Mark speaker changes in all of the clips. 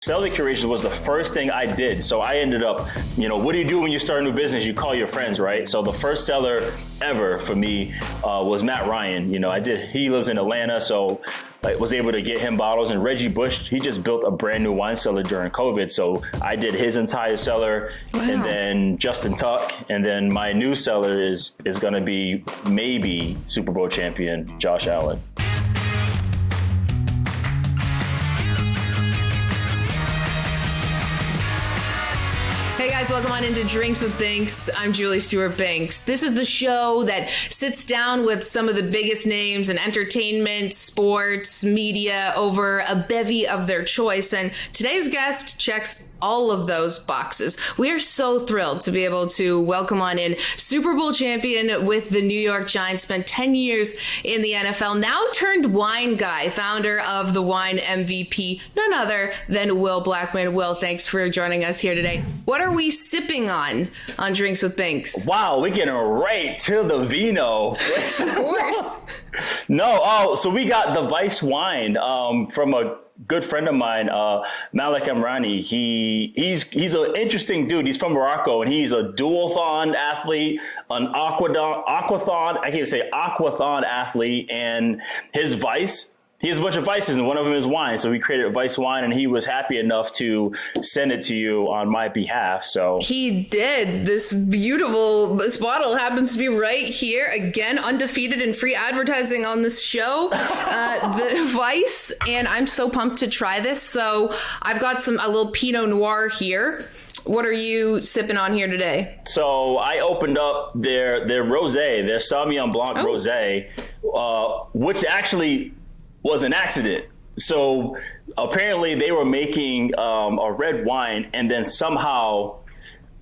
Speaker 1: Cellar curation was the first thing I did. So I ended up, what do you do when you start a new business? You call your friends, right? So the first cellar ever for me was Matt Ryan. He lives in Atlanta, so I was able to get him bottles. And Reggie Bush, he just built a brand new wine cellar during COVID. So I did his entire cellar. Wow. And then Justin Tuck. And then my new cellar is going to be maybe Super Bowl champion Josh Allen.
Speaker 2: Hey guys, welcome on into Drinks with Binks. I'm Julie Stewart-Binks. This is the show that sits down with some of the biggest names in entertainment, sports, media over a bevy of their choice. And today's guest checks all of those boxes. We are so thrilled to be able to welcome on in Super Bowl champion with the New York Giants, spent 10 years in the NFL, now turned wine guy, founder of the Wine MVP, none other than Will Blackmon. Will, thanks for joining us here today. What are we sipping on Drinks with Binks?
Speaker 1: Wow, we're getting right to the vino.
Speaker 2: Of course.
Speaker 1: So we got the Vice wine from a good friend of mine, Malik Amrani. He's an interesting dude. He's from Morocco, and he's a duathlon athlete, an aquathon athlete, and his vice. He has a bunch of vices, and one of them is wine. So we created a Vice wine, and he was happy enough to send it to you on my behalf. So
Speaker 2: he did. This bottle happens to be right here. Again, undefeated and free advertising on this show. The Vice, and I'm so pumped to try this. So I've got a little Pinot Noir here. What are you sipping on here today?
Speaker 1: So I opened up their rosé, their Sauvignon Blanc rosé, which actually was an accident. So apparently they were making a red wine, and then somehow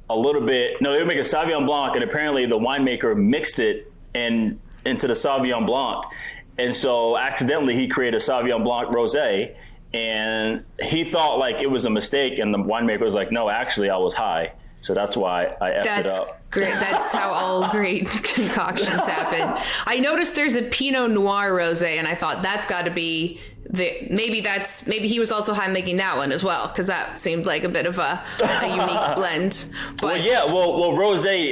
Speaker 1: they were making Sauvignon Blanc, and apparently the winemaker mixed it into the Sauvignon Blanc. And so accidentally he created a Sauvignon Blanc rosé, and he thought like it was a mistake, and the winemaker was like, no, actually I was high. So that's why I effed it up.
Speaker 2: Great. That's how all great concoctions happen. I noticed there's a Pinot Noir rosé, and I thought that's got to be maybe he was also high making that one as well, because that seemed like a bit of a unique blend. But
Speaker 1: well, rosé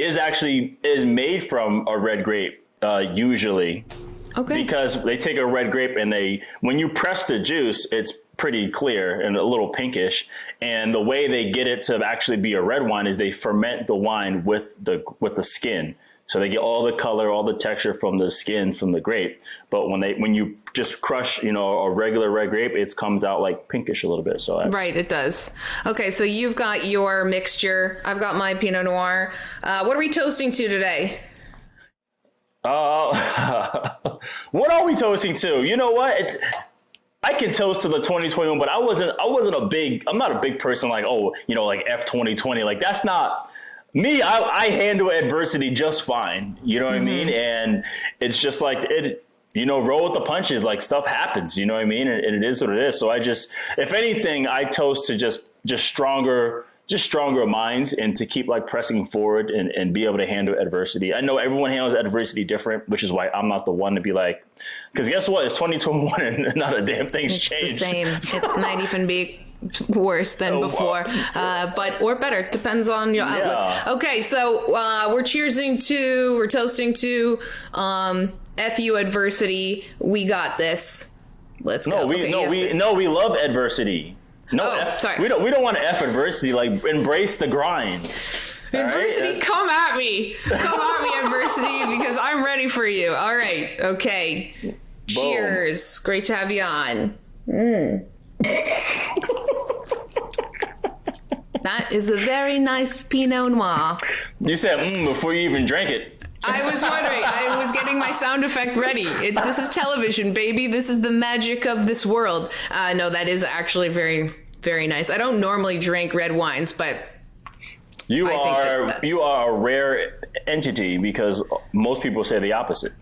Speaker 1: is made from a red grape usually. Okay. Because they take a red grape, and when you press the juice, it's pretty clear and a little pinkish. And the way they get it to actually be a red wine is they ferment the wine with the skin. So they get all the color, all the texture from the skin from the grape. But when you just crush, a regular red grape, it comes out like pinkish a little bit. So
Speaker 2: right, it does. Okay, so you've got your mixture. I've got my Pinot Noir. What are we toasting to today?
Speaker 1: What are we toasting to? You know what? I can toast to the 2021, but I'm not a big person like, like F 2020. Like that's not me. I handle adversity just fine. You know what I mean? And it's just like roll with the punches, like stuff happens, you know what I mean? And it is what it is. So if anything, I toast to just stronger minds, and to keep like pressing forward and be able to handle adversity. I know everyone handles adversity different, which is why I'm not the one to be like, because guess what? It's 2021 and not a damn thing's changed.
Speaker 2: It's the same. It might even be worse than before, or better, depends on your outlook. Okay, so we're toasting to F you adversity. We got this. Let's go.
Speaker 1: We love adversity. Sorry. We don't want to F adversity. Like, embrace the grind.
Speaker 2: Adversity, right? Come at me, adversity, because I'm ready for you. All right, okay. Boom. Cheers. Great to have you on. That is a very nice Pinot Noir.
Speaker 1: You said before you even drank it.
Speaker 2: I was wondering. I was getting my sound effect ready. This is television, baby. This is the magic of this world. No, that is actually very, very nice. I don't normally drink red wines, but
Speaker 1: you are a rare entity, because most people say the opposite.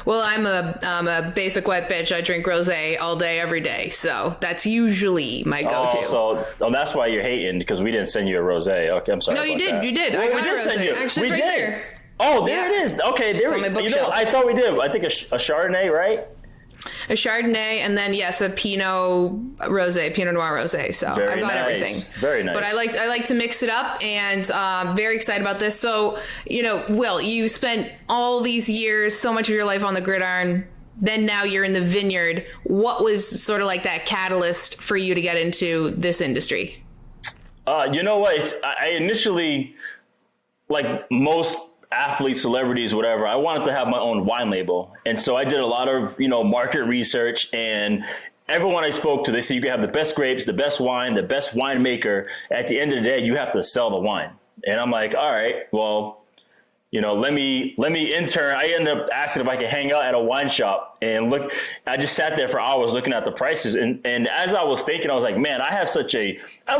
Speaker 2: Well, I'm a basic white bitch. I drink rosé all day, every day. So that's usually my go-to.
Speaker 1: So that's why you're hating, because we didn't send you a rosé. Okay, I'm sorry.
Speaker 2: No, you did. You did. Well, I got a rosé. Actually, it's right there.
Speaker 1: Oh, there it is. Okay, there we go. I thought we did. I think a Chardonnay, right?
Speaker 2: a Chardonnay, and then yes, a Pinot Noir rosé. So I've got everything.
Speaker 1: Very nice.
Speaker 2: But I like to mix it up, and very excited about this. So, Will, you spent all these years, so much of your life on the gridiron. Then now you're in the vineyard. What was sort of like that catalyst for you to get into this industry?
Speaker 1: You know what? I initially, like most athletes, celebrities, whatever, I wanted to have my own wine label. And so I did a lot of, market research, and everyone I spoke to, they said you can have the best grapes, the best wine, the best winemaker. At the end of the day, you have to sell the wine. And I'm like, all right, well, let me intern. I ended up asking if I could hang out at a wine shop and look. I just sat there for hours looking at the prices. And as I was thinking, I was like, man, I have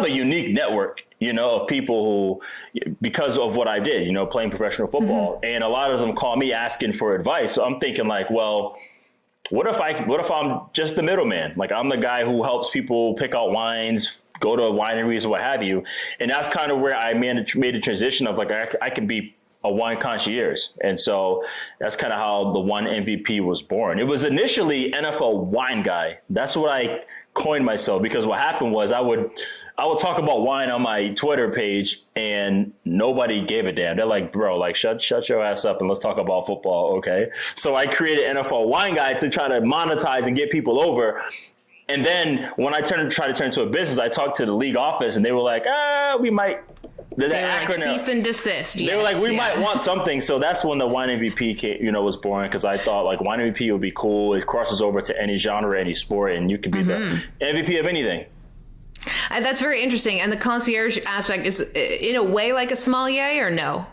Speaker 1: a unique network, of people who, because of what I did, playing professional football. Mm-hmm. And a lot of them call me asking for advice. So I'm thinking like, well, what if I'm just the middleman? Like, I'm the guy who helps people pick out wines, go to wineries, what have you. And that's kind of where I made a transition of like, I can be a wine concierge. And so that's kind of how the Wine MVP was born. It was initially NFL Wine Guy. That's what I coined myself, because what happened was I would talk about wine on my Twitter page and nobody gave a damn. They're like, bro, like shut your ass up and let's talk about football. Okay. So I created NFL Wine Guy to try to monetize and get people over. And then when I try to turn into a business, I talked to the league office and they were like, we might. They were
Speaker 2: like cease and desist.
Speaker 1: They were like, we might want something. So that's when the Wine MVP was born, because I thought like Wine MVP would be cool. It crosses over to any genre, any sport, and you could be the MVP of anything.
Speaker 2: That's very interesting. And the concierge aspect is in a way like a sommelier, or no?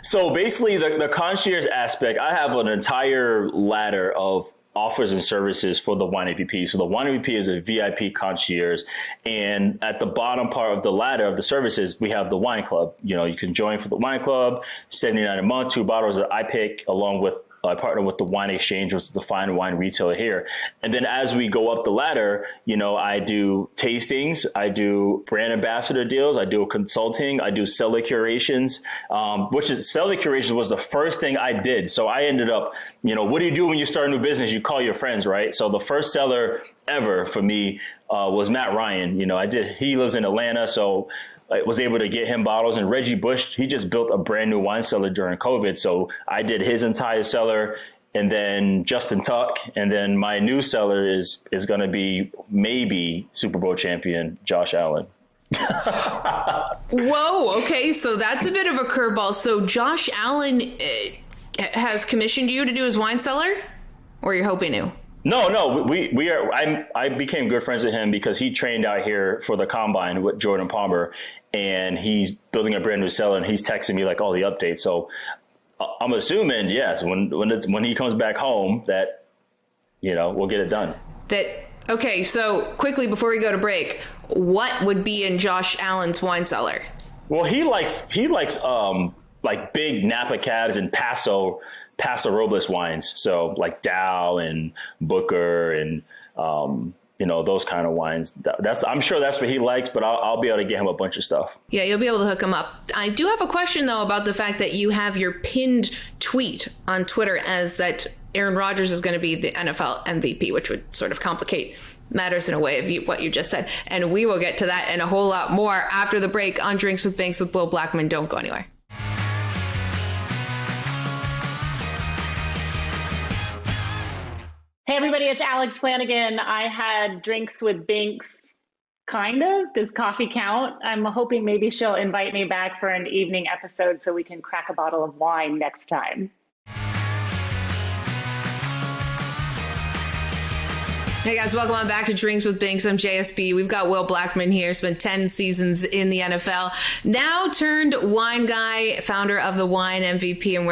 Speaker 1: So basically the concierge aspect, I have an entire ladder of offers and services for the Wine MVP. So the Wine MVP is a VIP concierge, and at the bottom part of the ladder of the services, we have the wine club. You can join for the wine club, $79 a month, 2 bottles that I pick, along with I partner with the Wine Exchange, which is the fine wine retailer here. And then as we go up the ladder, I do tastings, I do brand ambassador deals, I do consulting, I do cellar curations, cellar curations was the first thing I did. So I ended up, what do you do when you start a new business? You call your friends, right? So the first cellar ever for me was Matt Ryan. He lives in Atlanta, so I was able to get him bottles. And Reggie Bush, he just built a brand new wine cellar during COVID. So I did his entire cellar, and then Justin Tuck. And then my new cellar is going to be maybe Super Bowl champion Josh Allen.
Speaker 2: Whoa. Okay. So that's a bit of a curveball. So Josh Allen has commissioned you to do his wine cellar, or you're hoping to?
Speaker 1: No, we are. I became good friends with him because he trained out here for the combine with Jordan Palmer, and he's building a brand new cellar, and he's texting me like all the updates. So I'm assuming, yes, when he comes back home, that we'll get it done.
Speaker 2: Okay. So quickly before we go to break, what would be in Josh Allen's wine cellar?
Speaker 1: Well, he likes like big Napa cabs and Paso Robles wines. So like Dow and Booker and, those kind of wines. I'm sure that's what he likes, but I'll be able to get him a bunch of stuff. Yeah,
Speaker 2: you'll be able to hook him up. I do have a question, though, about the fact that you have your pinned tweet on Twitter as that Aaron Rodgers is going to be the NFL MVP, which would sort of complicate matters in a way of what you just said. And we will get to that and a whole lot more after the break on Drinks with Binks with Will Blackmon. Don't go anywhere.
Speaker 3: Hey everybody, it's Alex Flanagan. I had Drinks with Binks, kind of. Does coffee count? I'm hoping maybe she'll invite me back for an evening episode so we can crack a bottle of wine next time.
Speaker 2: Hey guys, welcome on back to Drinks with Binks. I'm JSB. We've got Will Blackmon here, spent 10 seasons in the NFL, now turned wine guy, founder of the Wine MVP, and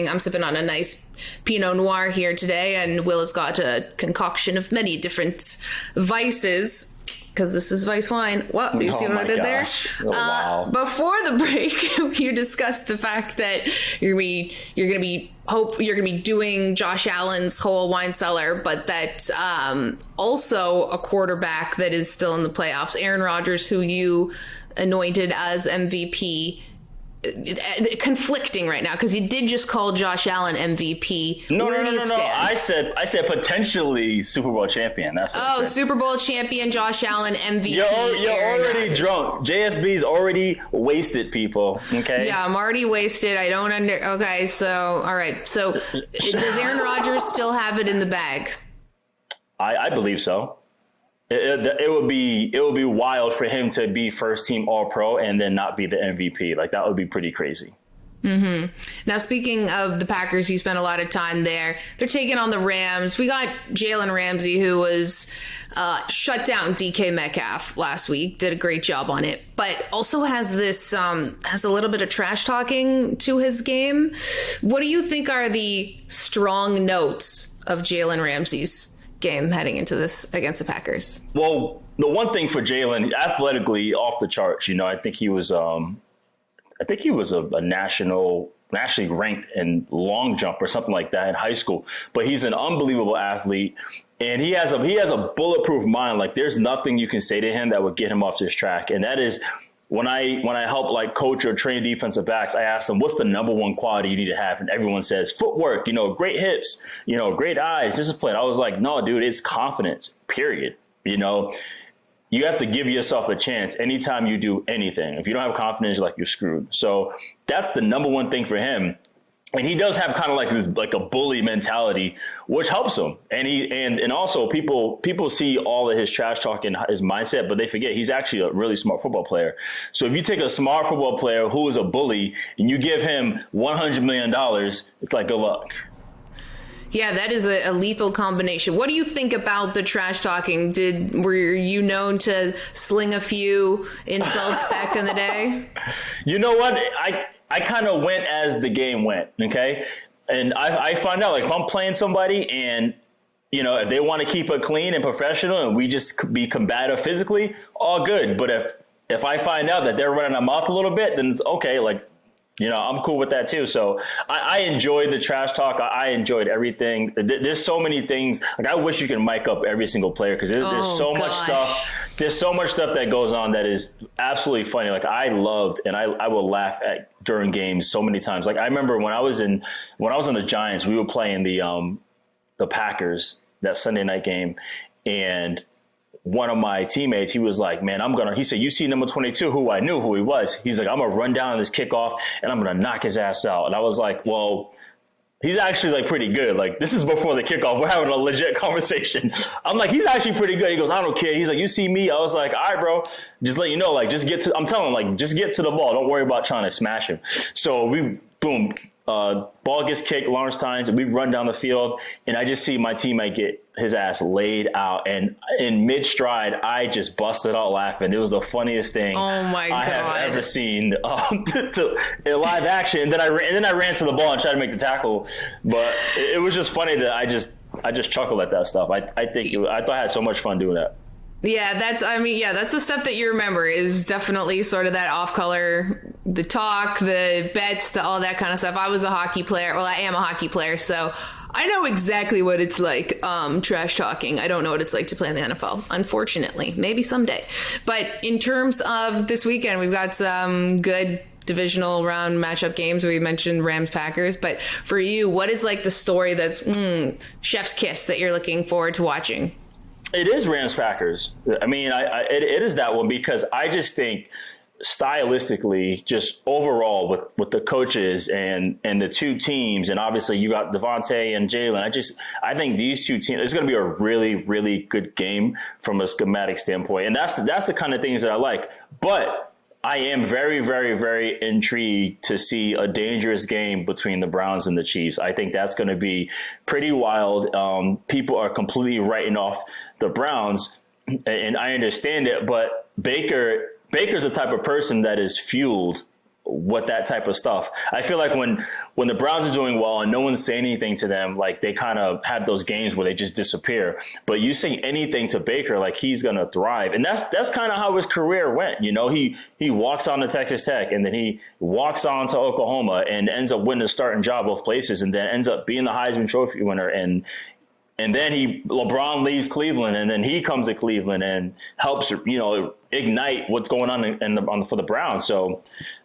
Speaker 2: I'm sipping on a nice Pinot Noir here today, and Will has got a concoction of many different vices, because this is Vice wine. What? Do you see what I did there?
Speaker 1: Oh, wow.
Speaker 2: Before the break, you discussed the fact that you're gonna be doing Josh Allen's whole wine cellar, but that also a quarterback that is still in the playoffs, Aaron Rodgers, who you anointed as MVP, conflicting right now because you did just call Josh Allen MVP.
Speaker 1: No.
Speaker 2: Where do you stand?
Speaker 1: I said potentially Super Bowl champion. That's what I said.
Speaker 2: Super Bowl champion Josh Allen MVP.
Speaker 1: You're already drunk. JSB's already wasted, people. Okay.
Speaker 2: Yeah, I'm already wasted. I don't Okay, so all right. So does Aaron Rodgers still have it in the bag?
Speaker 1: I believe so. It would be wild for him to be first team All Pro and then not be the MVP. Like, that would be pretty crazy.
Speaker 2: Mm-hmm. Now, speaking of the Packers, you spent a lot of time there. They're taking on the Rams. We got Jalen Ramsey, who was shut down DK Metcalf last week, did a great job on it, but also has this has a little bit of trash talking to his game. What do you think are the strong notes of Jalen Ramsey's game heading into this against the Packers?
Speaker 1: Well, the one thing for Jalen, athletically off the charts, I think he was a nationally ranked in long jump or something like that in high school. But he's an unbelievable athlete, and he has a bulletproof mind. Like, there's nothing you can say to him that would get him off this track. And that is, when I help like coach or train defensive backs, I ask them, what's the number one quality you need to have? And everyone says footwork, great hips, great eyes, discipline. I was like, no, dude, it's confidence, period. You have to give yourself a chance anytime you do anything. If you don't have confidence, you're screwed. So that's the number one thing for him. And he does have kind of like a bully mentality, which helps him. And and also people see all of his trash talk and his mindset, but they forget he's actually a really smart football player. So if you take a smart football player who is a bully and you give him $100 million, it's like, good luck.
Speaker 2: Yeah, that is a lethal combination. What do you think about the trash talking? Were you known to sling a few insults back in the day? You know what?
Speaker 1: I kind of went as the game went, okay? And I find out, like, if I'm playing somebody and, if they want to keep it clean and professional and we just be combative physically, all good. But if I find out that they're running their mouth a little bit, then it's okay, like, I'm cool with that too. So I enjoyed the trash talk. I enjoyed everything. There's so many things. Like, I wish you could mic up every single player because there's so much stuff. There's so much stuff that goes on that is absolutely funny. Like, I loved and I will laugh at during games so many times. Like, I remember when I was on the Giants, we were playing the Packers that Sunday night game, and one of my teammates, he was like, man, he said, you see number 22, who I knew who he was. He's like, I'm going to run down this kickoff and I'm going to knock his ass out. And I was like, well, he's actually like pretty good. Like, this is before the kickoff. We're having a legit conversation. I'm like, he's actually pretty good. He goes, I don't care. He's like, you see me? I was like, all right, bro, just let you know, like, I'm telling him, like, just get to the ball. Don't worry about trying to smash him. So boom, ball gets kicked, Lawrence Tynes, and we run down the field, and I just see my teammate get his ass laid out, and in mid-stride, I just busted out laughing. It was the funniest thing I have ever seen in live action. And then I ran to the ball and tried to make the tackle, but it was just funny that I just chuckled at that stuff. I thought I had so much fun doing that.
Speaker 2: Yeah, that's the stuff that you remember is definitely sort of that off color, the talk, the bets, all that kind of stuff. I was a hockey player. Well, I am a hockey player, so I know exactly what it's like, trash talking. I don't know what it's like to play in the NFL, unfortunately. Maybe someday. But in terms of this weekend, we've got some good divisional round matchup games. We mentioned Rams Packers, but for you, what is like the story that's chef's kiss that you're looking forward to watching?
Speaker 1: It is Rams Packers. I mean, it is that one because I just think stylistically, just overall with the coaches and the two teams, and obviously you got Devontae and Jalen. I think these two teams, it's going to be a really, really good game from a schematic standpoint, and that's the kind of things that I like. But I am very, very, very intrigued to see a dangerous game between the Browns and the Chiefs. I think that's going to be pretty wild. People are completely writing off the Browns, and I understand it, but Baker's the type of person that is fueled with that type of stuff. I feel like when the Browns are doing well and no one's saying anything to them, like they kind of have those games where they just disappear. But you say anything to Baker, like he's going to thrive. And that's kind of how his career went. He walks on to Texas Tech and then he walks on to Oklahoma and ends up winning a starting job both places and then ends up being the Heisman Trophy winner. And And then LeBron leaves Cleveland, and then he comes to Cleveland and helps, ignite what's going on for the Browns. So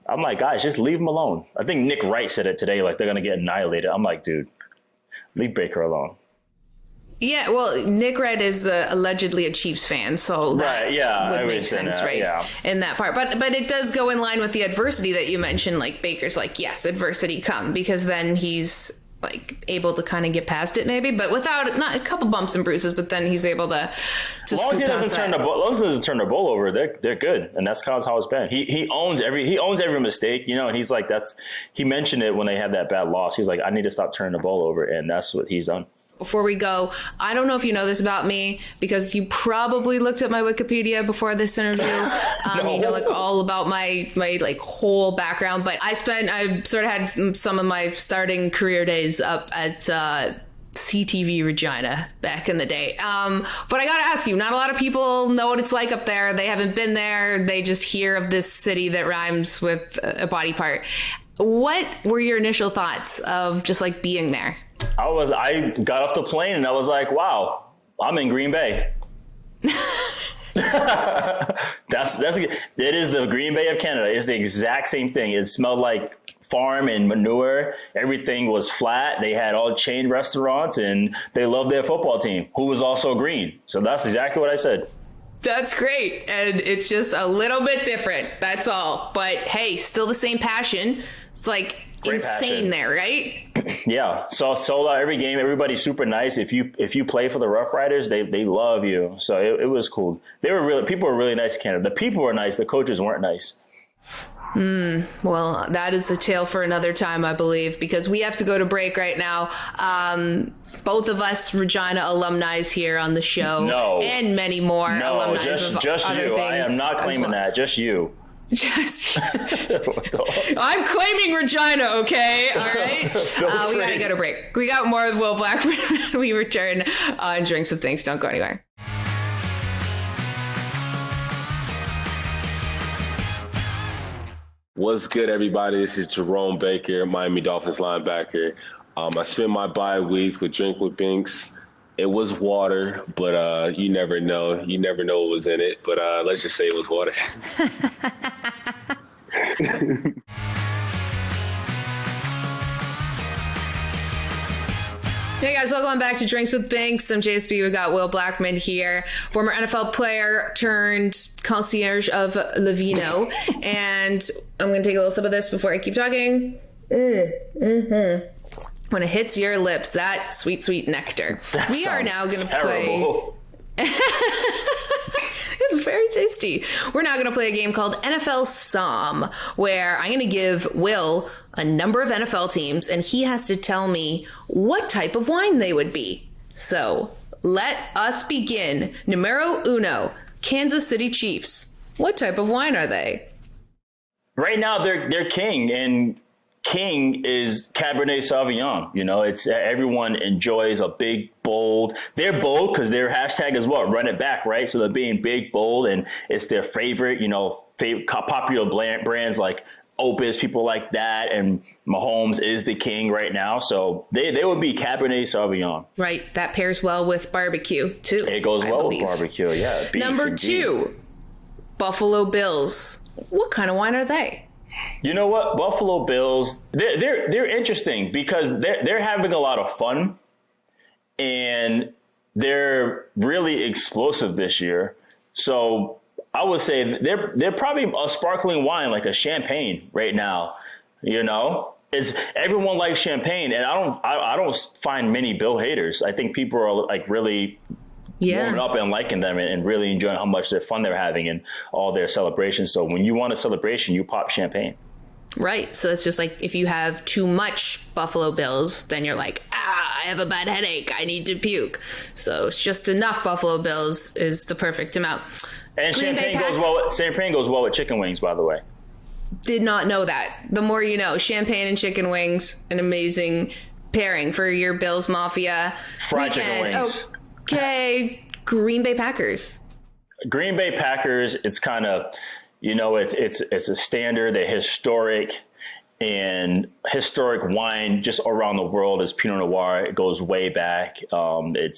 Speaker 1: I'm like, guys, just leave him alone. I think Nick Wright said it today, like they're going to get annihilated. I'm like, dude, leave Baker alone.
Speaker 2: Yeah, well, Nick Wright is allegedly a Chiefs fan, so that would make sense, right? Yeah. In that part. But it does go in line with the adversity that you mentioned. Like Baker's like, yes, adversity come, because then he's like able to kind of get past it maybe, but without not a couple bumps and bruises, but then he's able to
Speaker 1: as long as he doesn't turn the ball over, they're good. And that's kind of how it's been. He owns every mistake, and he's like, he mentioned it when they had that bad loss. He was like, I need to stop turning the ball over, and that's what he's done.
Speaker 2: Before we go, I don't know if you know this about me, because you probably looked at my Wikipedia before this interview.
Speaker 1: No.
Speaker 2: You know, like all about my like whole background. But I sort of had some of my starting career days up at CTV Regina back in the day. But I got to ask you, not a lot of people know what it's like up there. They haven't been there. They just hear of this city that rhymes with a body part. What were your initial thoughts of just like being there?
Speaker 1: I got off the plane and I was like, wow, I'm in Green Bay. It is the Green Bay of Canada. It's the exact same thing. It smelled like farm and manure. Everything was flat. They had all chain restaurants, and they loved their football team, who was also green. So that's exactly what I said.
Speaker 2: That's great. And it's just a little bit different. That's all. But hey, still the same passion. It's like great insane passion there, right?
Speaker 1: Yeah. So sold out every game. Everybody's super nice. If you play for the Rough Riders, they love you. So it was cool. People were really nice in Canada. The people were nice. The coaches weren't nice.
Speaker 2: Well, that is a tale for another time, I believe, because we have to go to break right now. Both of us Regina alumni here on the show.
Speaker 1: No.
Speaker 2: And many more alumni.
Speaker 1: Just you. I am not claiming that. Just you.
Speaker 2: I'm claiming Regina, okay? All right? We got to go to break. We got more with Will Blackmon. We return on Drinks with Binks. Don't go anywhere.
Speaker 4: What's good, everybody? This is Jerome Baker, Miami Dolphins linebacker. I spent my bye week with Drink with Binks. It was water, but you never know. You never know what was in it, but let's just say it was water.
Speaker 2: Hey guys, welcome back to Drinks with Binks. I'm JSB. We got Will Blackmon here, former NFL player turned concierge of Levino. And I'm going to take a little sip of this before I keep talking. When it hits your lips, that sweet, sweet nectar. We are now going to play. It's very tasty. We're now going to play a game called NFL Somm, where I'm going to give Will a number of NFL teams, and he has to tell me what type of wine they would be. So let us begin. Numero uno, Kansas City Chiefs. What type of wine are they?
Speaker 1: Right now, they're king, and king is Cabernet Sauvignon. It's everyone enjoys a big, bold. They're bold because their hashtag is what? Run it back, right? So they're being big, bold, and it's their favorite, popular brands like Opus, people like that, and Mahomes is the king right now. So they would be Cabernet Sauvignon.
Speaker 2: Right. That pairs well with barbecue, too.
Speaker 1: It goes well with barbecue, yeah.
Speaker 2: Number two, Buffalo Bills. What kind of wine are they?
Speaker 1: You know what? Buffalo Bills, they're interesting because they're having a lot of fun, and they're really explosive this year. So I would say they're probably a sparkling wine, like a champagne right now. It's everyone likes champagne, and I don't find many Bill haters. I think people are like really warming up and liking them and really enjoying how much their fun they're having and all their celebrations. So when you want a celebration, you pop champagne.
Speaker 2: Right. So it's just like if you have too much Buffalo Bills, then you're like, I have a bad headache. I need to puke. So it's just enough Buffalo Bills is the perfect amount.
Speaker 1: And champagne goes well with chicken wings, by the way.
Speaker 2: Did not know that. The more you know. Champagne and chicken wings, an amazing pairing for your Bills Mafia
Speaker 1: fried
Speaker 2: weekend.
Speaker 1: Chicken wings.
Speaker 2: Okay, Green Bay Packers.
Speaker 1: Green Bay Packers, it's kind of, it's a standard, they're historic, and historic wine just around the world is Pinot Noir. It goes way back. They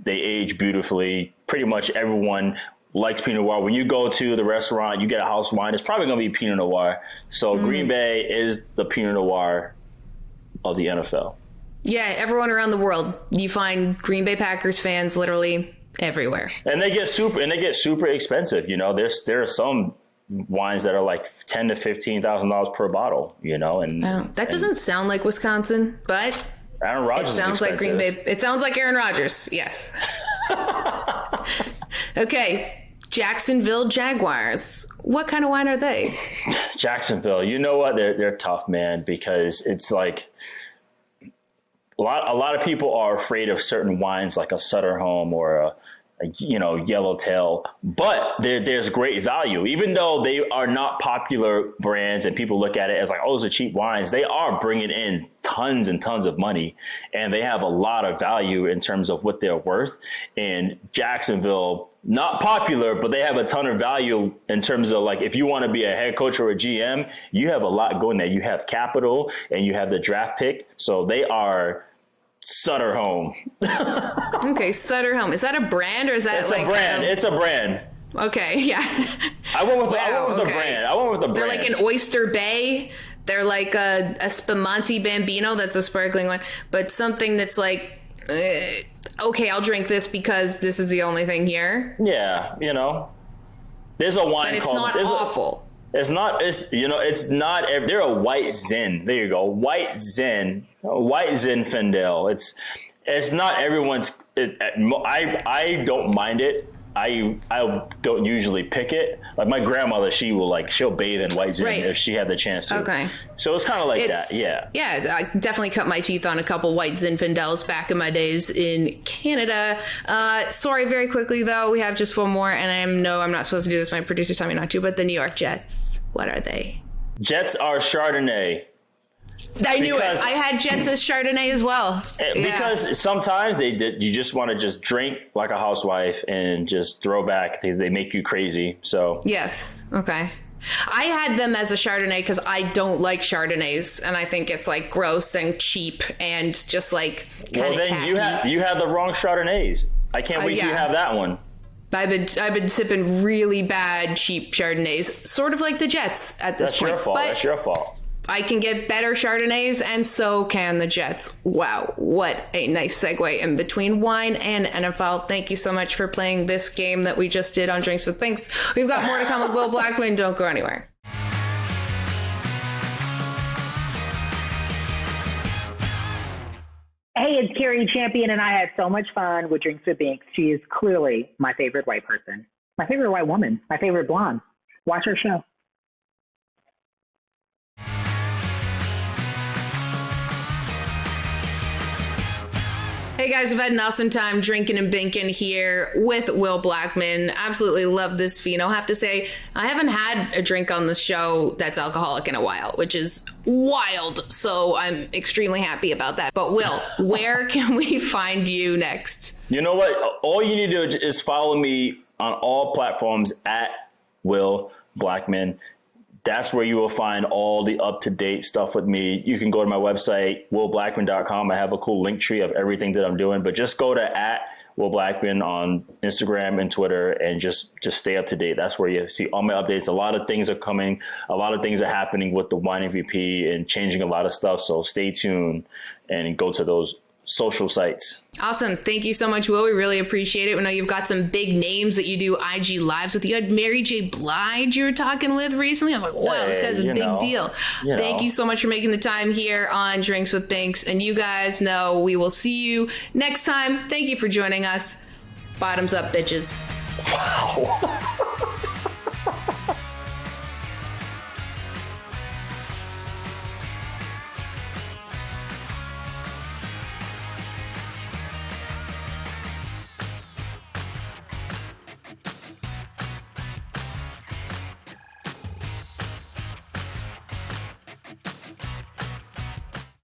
Speaker 1: age beautifully. Pretty much everyone likes Pinot Noir. When you go to the restaurant, you get a house wine, it's probably going to be Pinot Noir. So Green Bay is the Pinot Noir of the NFL. Yeah,
Speaker 2: everyone around the world. You find Green Bay Packers fans literally everywhere.
Speaker 1: And they get super expensive. You know, there are some wines that are like $10,000 to $15,000 per bottle, you know, and
Speaker 2: that doesn't sound like Wisconsin, but
Speaker 1: Aaron Rodgers
Speaker 2: sounds like Green Bay. It sounds like Aaron Rodgers. Yes. Okay. Jacksonville Jaguars. What kind of wine are they?
Speaker 1: Jacksonville. You know what? They're tough, man, because it's like a lot of people are afraid of certain wines like a Sutter Home or a Yellowtail, but there's great value. Even though they are not popular brands and people look at it as like, oh, those are cheap wines, they are bringing in tons and tons of money, and they have a lot of value in terms of what they're worth. And Jacksonville, not popular, but they have a ton of value in terms of like, if you want to be a head coach or a GM, you have a lot going there. You have capital and you have the draft pick. So they are Sutter Home.
Speaker 2: Okay, Sutter Home. Is that a brand or is that
Speaker 1: it's a brand? It's a brand.
Speaker 2: Okay, yeah.
Speaker 1: I went with the brand. I went with the brand.
Speaker 2: They're like an Oyster Bay. They're like a Spumante Bambino. That's a sparkling one, but something that's like, okay, I'll drink this because this is the only thing here.
Speaker 1: Yeah, there's a wine,
Speaker 2: but it's
Speaker 1: called,
Speaker 2: not awful.
Speaker 1: It's not. They're a white Zin. There you go, white Zin Fendel. It's not everyone's. I don't mind it. I don't usually pick it. Like my grandmother, she'll bathe in white Zin if she had the chance to.
Speaker 2: Okay.
Speaker 1: So it's kind of like that. Yeah.
Speaker 2: Yeah, I definitely cut my teeth on a couple white Zinfandels back in my days in Canada. Sorry, very quickly though, we have just one more, and I'm not supposed to do this. My producer told me not to. But the New York Jets, what are they?
Speaker 1: Jets are Chardonnay.
Speaker 2: I knew it. I had Jets as Chardonnay as well.
Speaker 1: Because sometimes you just want to just drink like a housewife and just throw back. They make you crazy. So
Speaker 2: yes. Okay. I had them as a Chardonnay because I don't like Chardonnays, and I think it's like gross and cheap and just like kind of tacky.
Speaker 1: you have the wrong Chardonnays. I can't wait till you have that one.
Speaker 2: I've been sipping really bad cheap Chardonnays, sort of like the Jets at this point.
Speaker 1: That's your fault.
Speaker 2: I can get better Chardonnays, and so can the Jets. Wow, what a nice segue in between wine and NFL. Thank you so much for playing this game that we just did on Drinks with Binks. We've got more to come with Will Blackmon. Don't go anywhere.
Speaker 5: Hey, it's Carrie Champion, and I had so much fun with Drinks with Binks. She is clearly my favorite white person, my favorite white woman, my favorite blonde. Watch her show.
Speaker 2: Hey guys, we've had an awesome time drinking and binking here with Will Blackmon. Absolutely love this vino. I have to say, I haven't had a drink on the show that's alcoholic in a while, which is wild. So I'm extremely happy about that. But Will, where can we find you next?
Speaker 1: You know what? All you need to do is follow me on all platforms at Will Blackmon. That's where you will find all the up-to-date stuff with me. You can go to my website, willblackmon.com. I have a cool link tree of everything that I'm doing, but just go to at Will Blackmon on Instagram and Twitter and just stay up to date. That's where you see all my updates. A lot of things are coming. A lot of things are happening with the Wine MVP and changing a lot of stuff. So stay tuned and go to those social sites.
Speaker 2: Awesome. Thank you so much, Will. We really appreciate it. We know you've got some big names that you do IG lives with. You had Mary J. Blige you were talking with recently. I was like, wow, this guy's a big deal. Thank you so much for making the time here on Drinks with Binks. And you guys know we will see you next time. Thank you for joining us. Bottoms up, bitches.
Speaker 1: Wow.